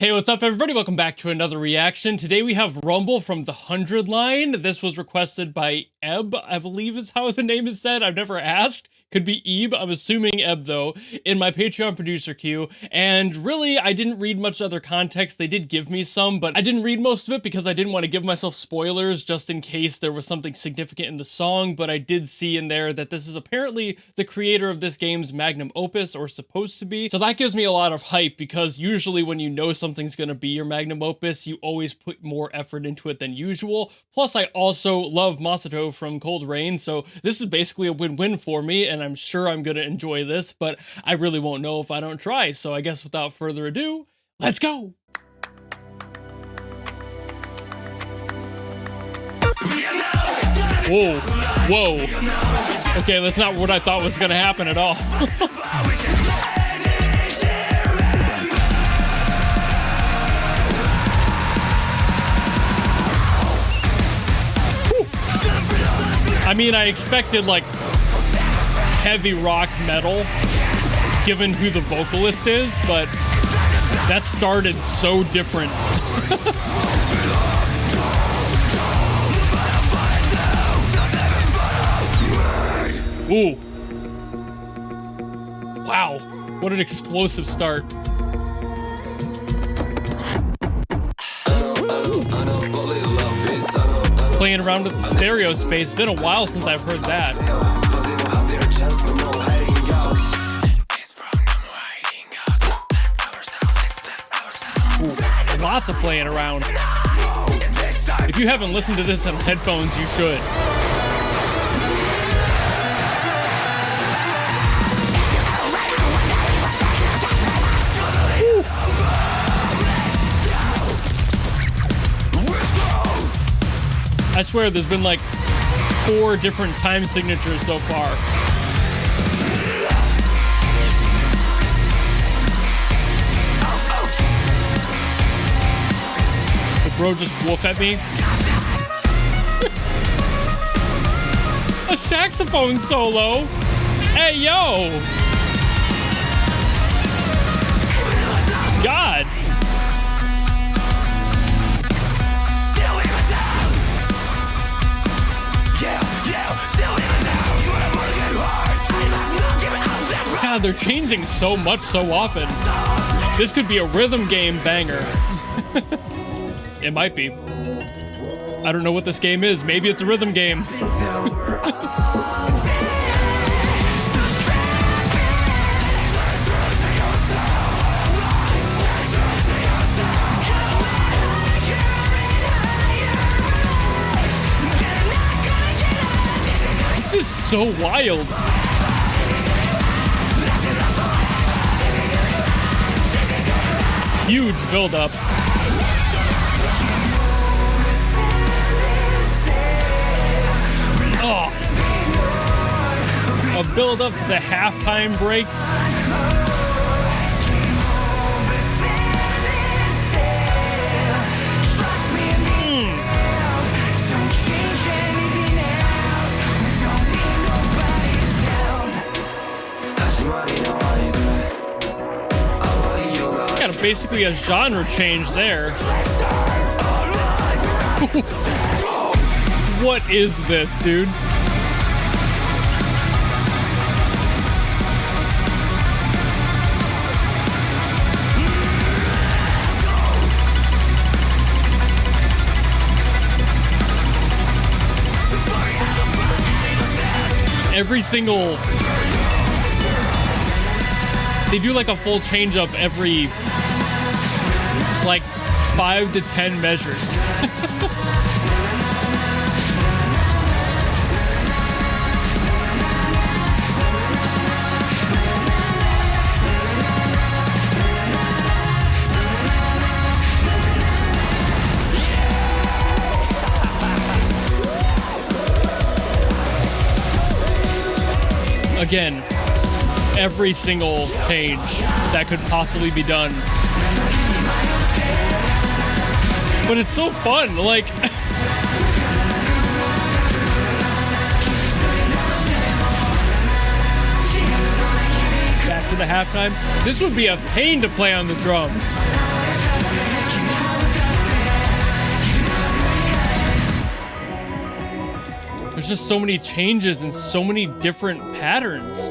Hey, what's up everybody? Welcome back to another reaction. Today we have Rumble from the 100 line. This was requested by Eb, I believe is how the name is said. I've never asked. Could be Ebe, I'm assuming Eb though, in my Patreon producer queue. And really, I didn't read much other context. They did give me some, but I didn't read most of it because I didn't want to give myself spoilers just in case there was something significant in the song. But I did see in there that this is apparently the creator of this game's magnum opus, or supposed to be. So that gives me a lot of hype because usually when you know something's gonna be your magnum opus, you always put more effort into it than usual. Plus, I also love Masato from Coldrain, so this is basically a win-win for me, and I'm sure I'm gonna enjoy this, but I really won't know if I don't try. So I guess without further ado, let's go! Whoa, whoa. Okay, that's not what I thought was gonna happen at all. I mean, I expected like heavy rock metal, given who the vocalist is, but that started so different. Ooh. Wow, what an explosive start. Playing around with the stereo space. Been a while since I've heard that. Ooh, lots of playing around. If you haven't listened to this on headphones, you should. I swear there's been like 4 different time signatures so far. The bro just woof at me. A saxophone solo. Hey, yo. God. God, they're changing so much so often. This could be a rhythm game banger. It might be. I don't know what this game is. Maybe it's a rhythm game. This is so wild. Huge build-up. Oh. A build-up to the halftime break. Basically a genre change there. What is this, dude? Every single... They do like a full change up every like 5 to 10 measures. Again, every single change that could possibly be done. But it's so fun, like... Back to the halftime. This would be a pain to play on the drums. there's just so many changes and so many different patterns.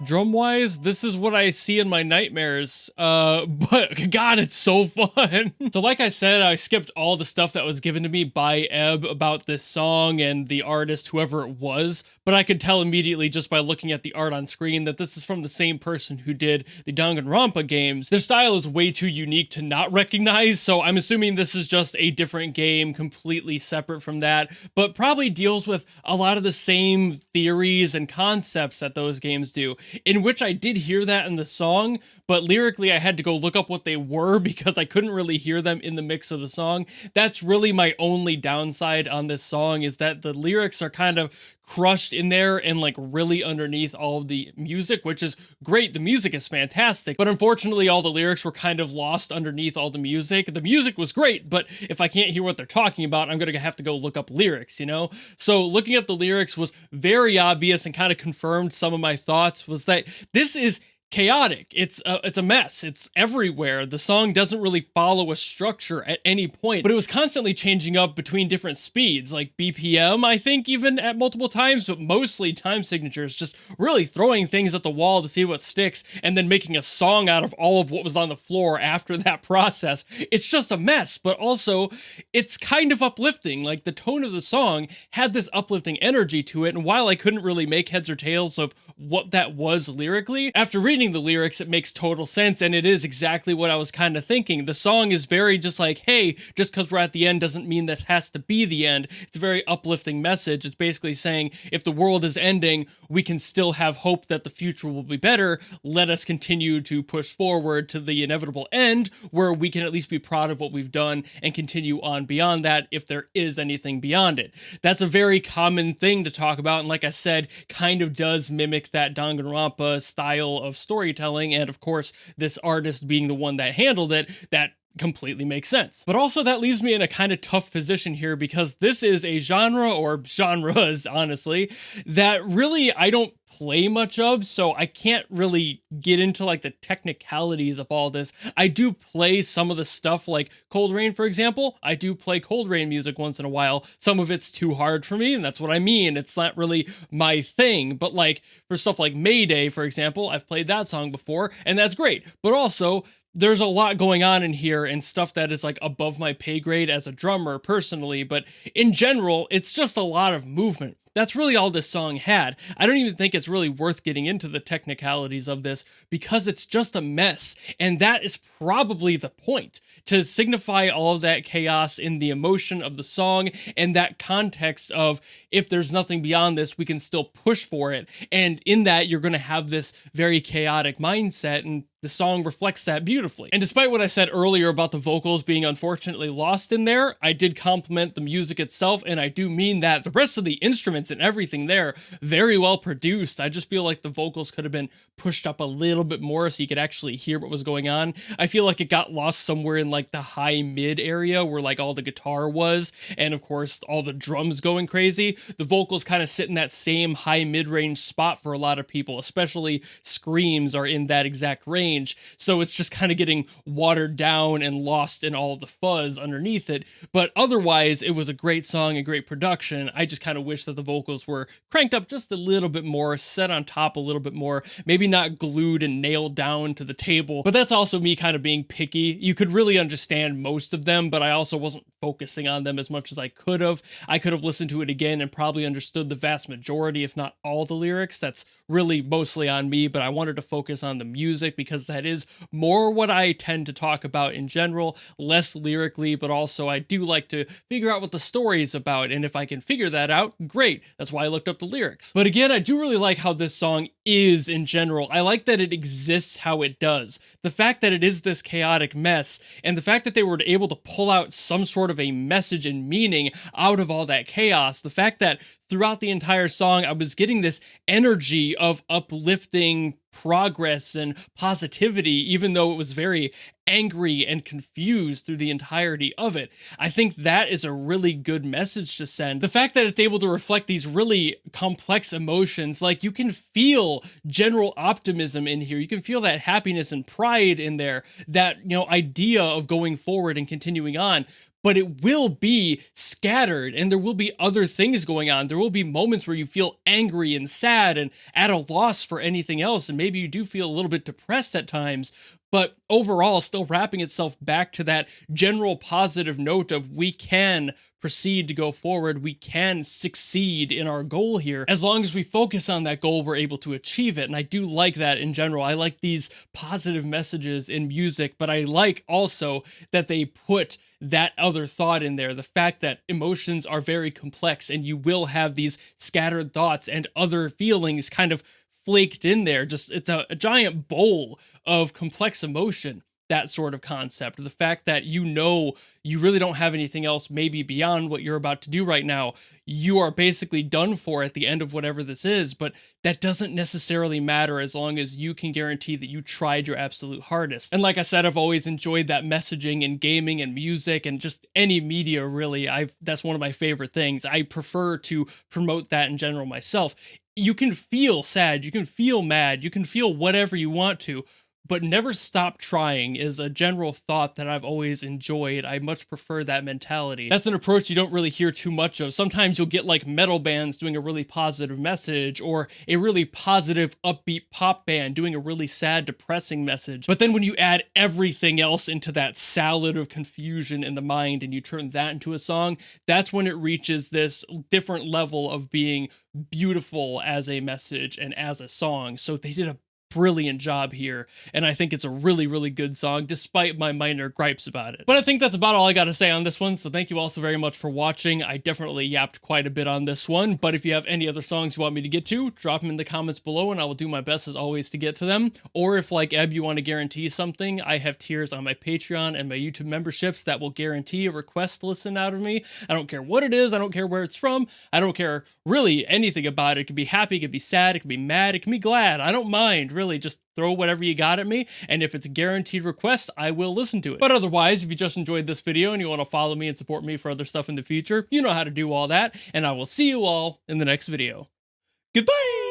Drum-wise, this is what I see in my nightmares, but God, it's so fun. So like I said, I skipped all the stuff that was given to me by Ebb about this song and the artist, whoever it was, but I could tell immediately just by looking at the art on screen that this is from the same person who did the Danganronpa games. Their style is way too unique to not recognize, so I'm assuming this is just a different game, completely separate from that, but probably deals with a lot of the same theories and concepts that those games do. In which I did hear that in the song, but lyrically I had to go look up what they were because I couldn't really hear them in the mix of the song. That's really my only downside on this song, is that the lyrics are kind of crushed in there and like really underneath all of the music, which is great. The music is fantastic, but unfortunately all the lyrics were kind of lost underneath all the music. The music was great, but if I can't hear what they're talking about, I'm gonna have to go look up lyrics, you know? So looking up the lyrics was very obvious and kind of confirmed some of my thoughts, was that this is chaotic. It's a mess. It's everywhere. The song doesn't really follow a structure at any point, but it was constantly changing up between different speeds, like BPM, I think, even at multiple times, but mostly time signatures, just really throwing things at the wall to see what sticks, and then making a song out of all of what was on the floor after that process. It's just a mess, but also it's kind of uplifting. Like, the tone of the song had this uplifting energy to it, and while I couldn't really make heads or tails of what that was lyrically, after reading the lyrics, it makes total sense, and it is exactly what I was kind of thinking. The song is very just like, hey, just because we're at the end doesn't mean that has to be the end. It's a very uplifting message. It's basically saying, if the world is ending, we can still have hope that the future will be better. Let us continue to push forward to the inevitable end, where we can at least be proud of what we've done and continue on beyond that, if there is anything beyond it. That's a very common thing to talk about, and like I said, kind of does mimic that Danganronpa style of storytelling, and of course this artist being the one that handled it, that completely makes sense. But also that leaves me in a kind of tough position here, because this is a genre, or genres honestly, that really I don't play much of, so I can't really get into like the technicalities of all this. I do play some of the stuff, like Coldrain, for example. I do play Coldrain music once in a while. Some of it's too hard for me, and that's what I mean. It's not really my thing, but like for stuff like Mayday, for example, I've played that song before, and that's great. But also, there's a lot going on in here and stuff that is like above my pay grade as a drummer personally, but in general, it's just a lot of movement. That's really all this song had. I don't even think it's really worth getting into the technicalities of this, because it's just a mess, and that is probably the point, to signify all of that chaos in the emotion of the song and that context of, if there's nothing beyond this, we can still push for it, and in that you're going to have this very chaotic mindset, and the song reflects that beautifully. And despite what I said earlier about the vocals being unfortunately lost in there, I did compliment the music itself, and I do mean that. The rest of the instruments and everything there, very well produced. I just feel like the vocals could have been pushed up a little bit more so you could actually hear what was going on. I feel like it got lost somewhere in like the high mid area where like all the guitar was, and of course all the drums going crazy. The vocals kind of sit in that same high mid-range spot for a lot of people, especially screams are in that exact range. So it's just kind of getting watered down and lost in all the fuzz underneath it. But otherwise, it was a great song, a great production. I just kind of wish that the vocals were cranked up just a little bit more, set on top a little bit more, maybe not glued and nailed down to the table. But that's also me kind of being picky. You could really understand most of them, but I also wasn't focusing on them as much as I could have. I could have listened to it again and probably understood the vast majority, if not all, the lyrics. That's really mostly on me, but I wanted to focus on the music because that is more what I tend to talk about in general, less lyrically, but also I do like to figure out what the story is about, and if I can figure that out, great. That's why I looked up the lyrics. But again, I do really like how this song is in general. I like that it exists how it does. The fact that it is this chaotic mess, and the fact that they were able to pull out some sort of a message and meaning out of all that chaos, the fact that throughout the entire song I was getting this energy of uplifting progress and positivity, even though it was very angry and confused through the entirety of it. I think that is a really good message to send. The fact that it's able to reflect these really complex emotions, like you can feel general optimism in here. You can feel that happiness and pride in there, that, idea of going forward and continuing on. But it will be scattered and there will be other things going on. There will be moments where you feel angry and sad and at a loss for anything else. And maybe you do feel a little bit depressed at times, but overall still wrapping itself back to that general positive note of we can proceed to go forward. We can succeed in our goal here. As long as we focus on that goal, we're able to achieve it. And I do like that in general. I like these positive messages in music, but I like also that they put that other thought in there. The fact that emotions are very complex and you will have these scattered thoughts and other feelings kind of flaked in there. Just it's a giant bowl of complex emotion. That sort of concept. The fact that you really don't have anything else maybe beyond what you're about to do right now. You are basically done for at the end of whatever this is, but that doesn't necessarily matter as long as you can guarantee that you tried your absolute hardest. And like I said, I've always enjoyed that messaging in gaming and music and just any media really. That's one of my favorite things. I prefer to promote that in general myself. You can feel sad, you can feel mad, you can feel whatever you want to, but never stop trying is a general thought that I've always enjoyed. I much prefer that mentality. That's an approach you don't really hear too much of. Sometimes you'll get like metal bands doing a really positive message, or a really positive upbeat pop band doing a really sad depressing message. But then when you add everything else into that salad of confusion in the mind and you turn that into a song, that's when it reaches this different level of being beautiful as a message and as a song. So they did a brilliant job here, and I think it's a really, really good song, despite my minor gripes about it. But I think that's about all I gotta say on this one, so thank you all so very much for watching. I definitely yapped quite a bit on this one, but if you have any other songs you want me to get to, drop them in the comments below, and I will do my best as always to get to them. Or if, like Eb, you want to guarantee something, I have tiers on my Patreon and my YouTube memberships that will guarantee a request listen out of me. I don't care what it is, I don't care where it's from, I don't care really anything about it. It could be happy, it could be sad, it could be mad, it can be glad, I don't mind. Really, just throw whatever you got at me, and if it's a guaranteed request, I will listen to it. But otherwise, if you just enjoyed this video and you want to follow me and support me for other stuff in the future, you know how to do all that, and I will see you all in the next video. Goodbye!